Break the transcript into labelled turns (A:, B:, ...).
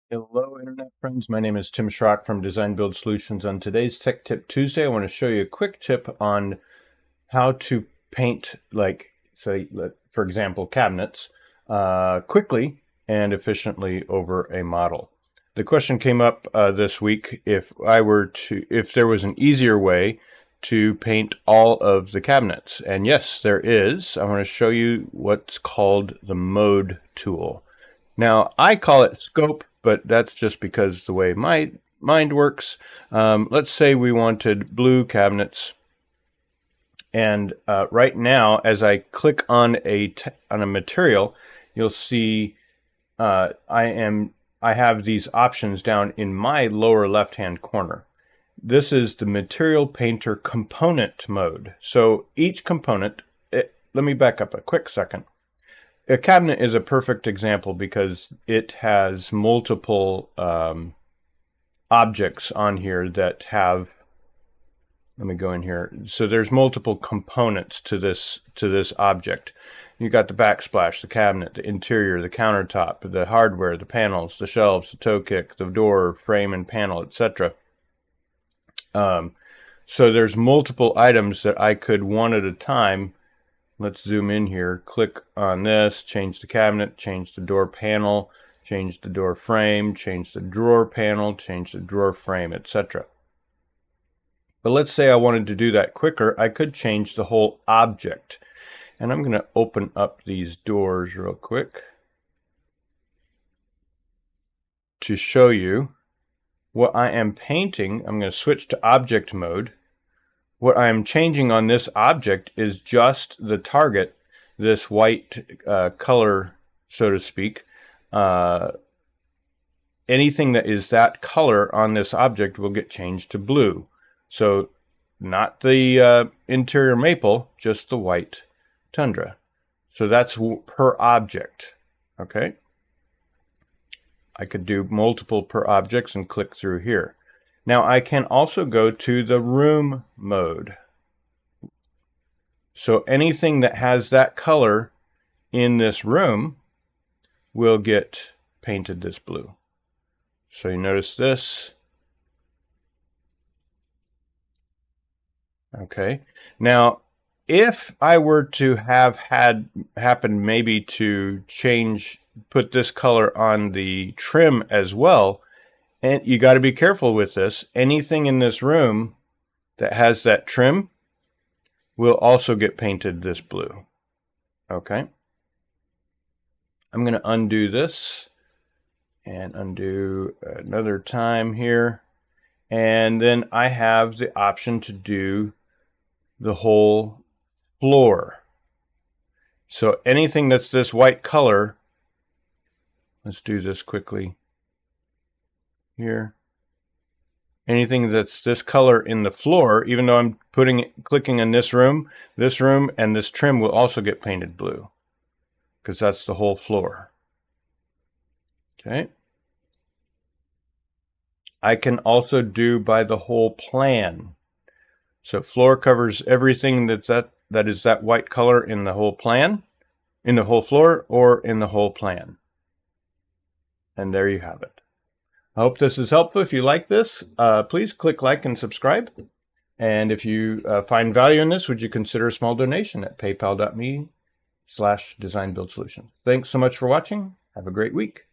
A: Hello, Internet friends. My name is Tim Schrock from Design Build Solutions. On today's Tech Tip Tuesday, I want to show you a quick tip on how to paint, like, say, for example, cabinets, quickly and efficiently over a model. The question came up this week if there was an easier way to paint all of the cabinets. And yes, there is. I want to show you what's called the Mode tool. Now, I call it scope, but that's just because the way my mind works. Let's say we wanted blue cabinets. And right now, as I click on a material, you'll see I have these options down in my lower left-hand corner. This is the Material Painter component mode. So each component, let me back up a quick second. A cabinet is a perfect example because it has multiple objects on here that have, let me go in here. So there's multiple components to this object. You got the backsplash, the cabinet, the interior, the countertop, the hardware, the panels, the shelves, the toe kick, the door, frame and panel, etc. So there's multiple items that I could one at a time. Let's zoom in here, click on this, change the cabinet, change the door panel, change the door frame, change the drawer panel, change the drawer frame, etc. But let's say I wanted to do that quicker, I could change the whole object. And I'm going to open up these doors real quick to show you what I am painting. I'm going to switch to object mode. What I'm changing on this object is just the target, this white color, so to speak. Anything that is that color on this object will get changed to blue. So not the interior maple, just the white tundra. So that's per object, okay? I could do multiple per objects and click through here. Now I can also go to the room mode. So anything that has that color in this room will get painted this blue. So you notice this. Okay. Now, if I were to have happened maybe to put this color on the trim as well, and you got to be careful with this. Anything in this room that has that trim will also get painted this blue. Okay. I'm going to undo this and undo another time here. And then I have the option to do the whole floor. So anything that's this white color, let's do this quickly here. Anything that's this color in the floor, even though I'm clicking in this room and this trim will also get painted blue because that's the whole floor. Okay. I can also do by the whole plan. So floor covers everything that is that white color in the whole plan, in the whole floor, or in the whole plan. And there you have it. I hope this is helpful. If you like this, please click like and subscribe. And if you find value in this, would you consider a small donation at paypal.me/designbuildsolutions. Thanks so much for watching. Have a great week.